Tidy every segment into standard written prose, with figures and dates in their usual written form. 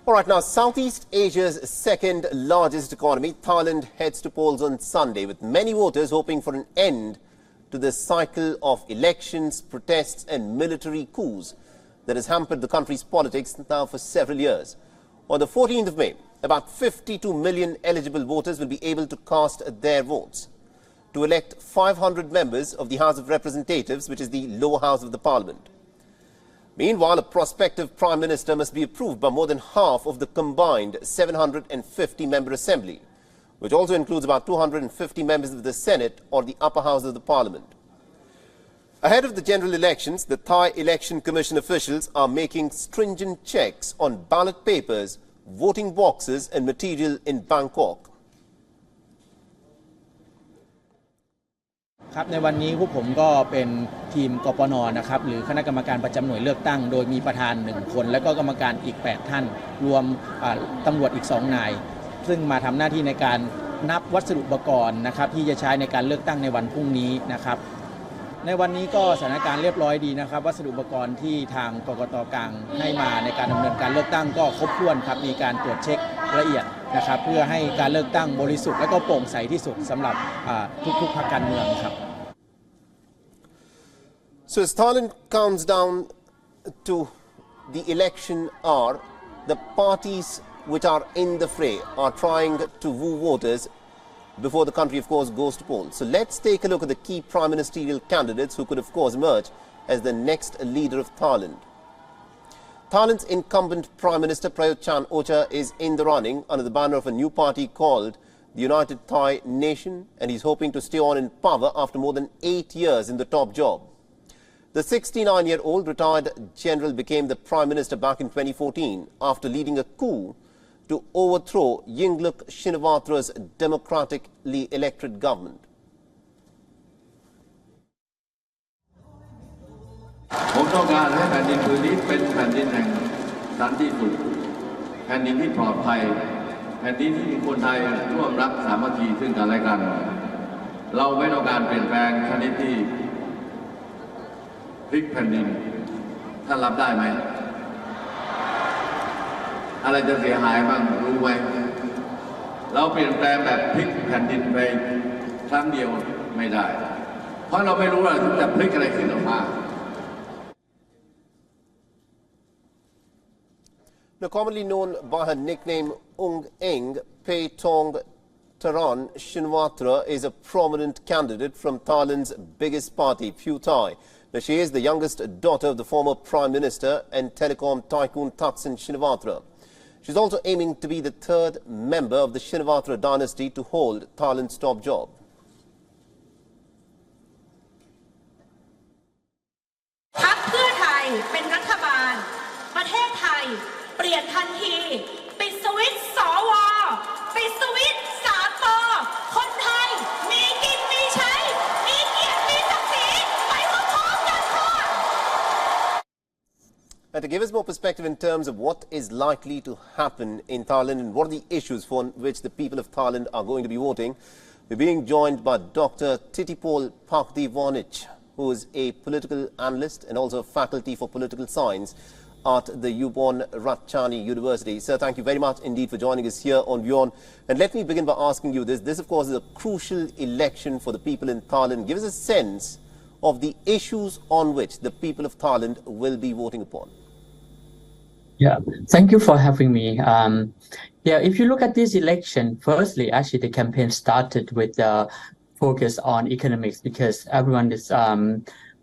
All right, now Southeast Asia's second largest economy, Thailand, heads to polls on Sunday, with many voters hoping for an end to the cycle of elections, protests and military coups that has hampered the country's politics now for several years. On the 14th of May, about 52 million eligible voters will be able to cast their votes to elect 500 members of the House of Representatives, which is the lower house of the parliament. Meanwhile, a prospective Prime Minister must be approved by more than half of the combined 750-member Assembly, which also includes about 250 members of the Senate or the upper house of the Parliament. Ahead of the general elections, the Thai Election Commission officials are making stringent checks on ballot papers, voting boxes and material in Bangkok. ครับในวันนี้พวกผมก็เป็นทีมกปน.นะครับหรือคณะกรรมการประจำหน่วยเลือกตั้งโดยมีประธาน1คนและก็กรรมการอีก8ท่านรวมตำรวจอีก2นายซึ่งมาทำหน้าที่ในการนับวัสดุอุปกรณ์นะครับที่จะใช้ในการเลือกตั้งในวันพรุ่งนี้นะครับในวันนี้ก็สถานการณ์เรียบร้อยดีนะครับวัสดุอุปกรณ์ที่ทางกกต.กลางให้มาในการดำเนินการเลือกตั้งก็ครบถ้วนครับมีการตรวจเช็คละเอียดนะครับเพื่อให้การเลือกตั้งบริสุทธิ์และก็โปร่งใสที่สุดสำหรับทุกพรรคการเมืองครับ So as Thailand counts down to the election hour, the parties which are in the fray are trying to woo voters before the country, of course, goes to polls. So let's take a look at the key prime ministerial candidates who could, of course, emerge as the next leader of Thailand. Thailand's incumbent Prime Minister Prayut Chan-o-cha is in the running under the banner of a new party called the United Thai Nation, and he's hoping to stay on in power after more than 8 years in the top job. The 69-year-old retired general became the Prime Minister back in 2014 after leading a coup to overthrow Yingluck Shinawatра's democratically elected government. ผมต้องการให้แผ่นดินผืนนี้เป็นแผ่นดินแห่งสันติสุขแผ่นดินที่ปลอดภัยแผ่นดินที่คนไทยร่วมรักสามัคคีซึ่งกันและกันเราไม่ต้องการเปลี่ยนแปลงชนิดที่พลิกแผ่นดินท่านรับได้ไหมอะไรจะเสียหายบ้างรู้ไหมเราเปลี่ยนแปลงแบบพลิกแผ่นดินไปครั้งเดียวไม่ได้เพราะเราไม่รู้ว่าจะพลิกอะไรขึ้นออกมา Now, commonly known by her nickname Ung Eng, Pei Tong Taran Shinawatra is a prominent candidate from Thailand's biggest party, Pheu Thai. Now, she is the youngest daughter of the former Prime Minister and telecom tycoon Thaksin Shinawatra. She's also aiming to be the third member of the Shinawatra dynasty to hold Thailand's top job. พรรคเพื่อไทยเป็นรัฐบาลประเทศไทยเปลี่ยนทันทีปิดสวิตช์สวปิดสวิตช์สามปคนไทยมีกินมีใช้มีเกียรติมีศักดิ์ศรีไปพร้อมๆกันค่ะ And to give us more perspective in terms of what is likely to happen in Thailand and what are the issues for which the people of Thailand are going to be voting, we're being joined by Dr. Titipol Pakdivanich, who is a political analyst and also a faculty for political science at the WION Ratchani University. Sir, thank you very much indeed for joining us here on WION. And let me begin by asking you this. This, of course, is a crucial election for the people in Thailand. Give us a sense of the issues on which the people of Thailand will be voting upon. Yeah, thank you for having me. If you look at this election, firstly, actually the campaign started with focus on economics because everyone is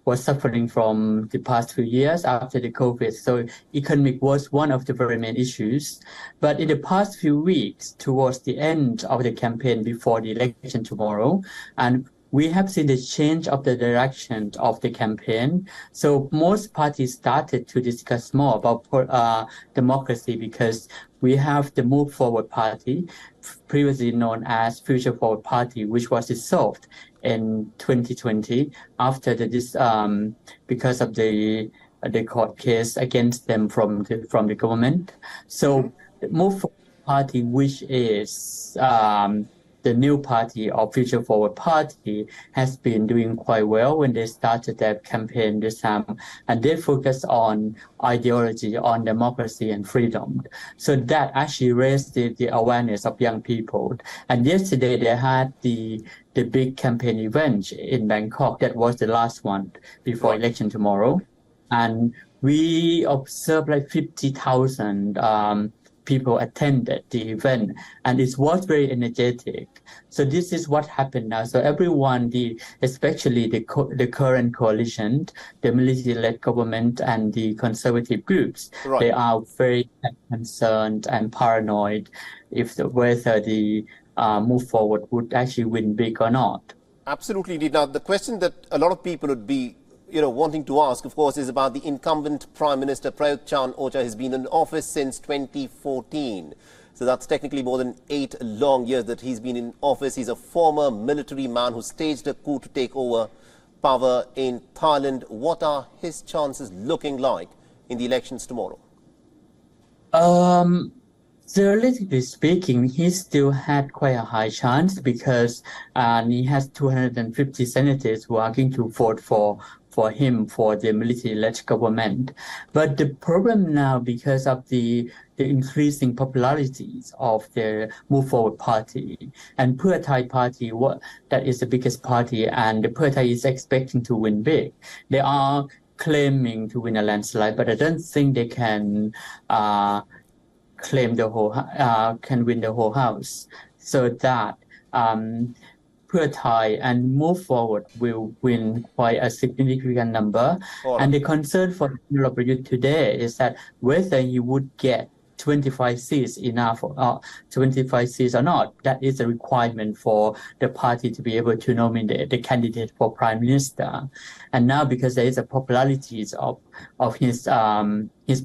was suffering from the past few years after the COVID. So economic was one of the very main issues. But in the past few weeks, towards the end of the campaign before the election tomorrow, and we have seen the change of the direction of the campaign. So most parties started to discuss more about democracy because we have the Move Forward Party, previously known as Future Forward Party, which was dissolved in 2020 after because of the court case against them from the government. So the Move Forward Party, which is the the new party or Future Forward Party has been doing quite well when they started their campaign this time, and they focus on ideology, on democracy and freedom. So that actually raised the awareness of young people. And yesterday they had the big campaign event in Bangkok. That was the last one before election tomorrow. And we observed like 50,000 people attended the event, and it was very energetic. So this is what happened now. So everyone, especially the current coalition, the military-led government and the conservative groups, they are very concerned and paranoid whether the move forward would actually win big or not. Absolutely indeed. Now, the question that a lot of people would be wanting to ask, of course, is about the incumbent Prime Minister Prayut Chan-o-cha. Has been in office since 2014. So that's technically more than 8 long years that he's been in office. He's a former military man who staged a coup to take over power in Thailand. What are his chances looking like in the elections tomorrow? Theoretically speaking, he still had quite a high chance because he has 250 senators who are going to vote for him for the military-led government. But the problem now, because of the increasing popularities of the Move Forward Party and Pheu Thai Party, that is the biggest party, and the Pheu Thai is expecting to win big. They are claiming to win a landslide, but I don't think they can can win the whole house. So that Pheu Thai and Move Forward will win quite a significant number. And the concern for Prayut today is that whether he would get 25 seats enough, 25 seats or not, that is a requirement for the party to be able to nominate the candidate for prime minister. And now, because there is a popularity of his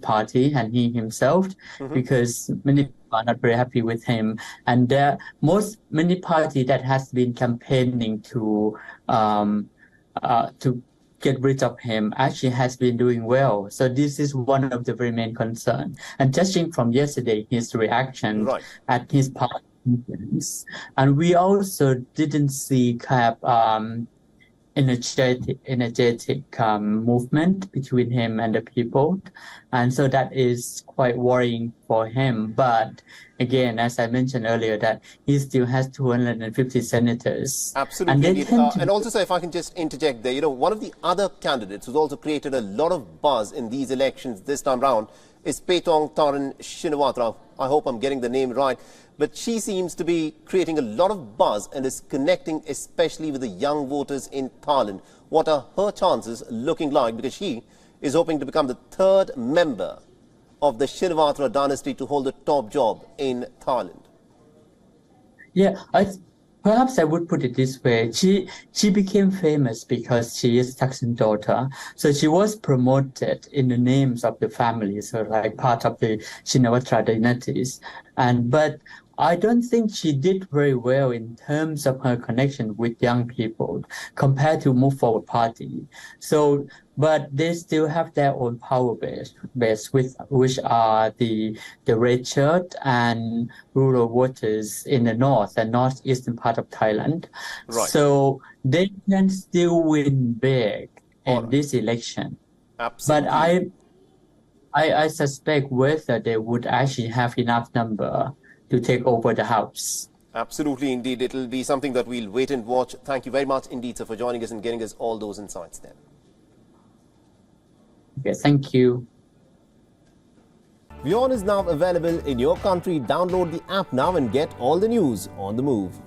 party and he himself, because many people are not very happy with him, and many parties that has been campaigning to get rid of him actually has been doing well. So this is one of the very main concerns. And judging from yesterday, his reaction at his party meetings, and we also didn't see kind of energetic movement between him and the people. And so that is quite worrying for him. But again, as I mentioned earlier, that he still has 250 senators. Absolutely. And also, sir, if I can just interject there, one of the other candidates who's also created a lot of buzz in these elections this time round is Petong Taran Shinawatra. I hope I'm getting the name right. But she seems to be creating a lot of buzz and is connecting especially with the young voters in Thailand. What are her chances looking like? Because she is hoping to become the 3rd member of the Shinawatra dynasty to hold the top job in Thailand. Yeah, perhaps I would put it this way. She became famous because she is Thaksin's daughter. So she was promoted in the names of the family, so like part of the Shinawatra dynasties. But I don't think she did very well in terms of her connection with young people compared to Move Forward Party. So, but they still have their own power base which are the red shirt and rural voters in the north and northeastern part of Thailand. So they can still win big in this election. Absolutely. But I suspect whether they would actually have enough number to take over the house. Absolutely, indeed. It'll be something that we'll wait and watch. Thank you very much indeed, sir, for joining us and getting us all those insights then. Okay, thank you. WION is now available in your country. Download the app now and get all the news on the move.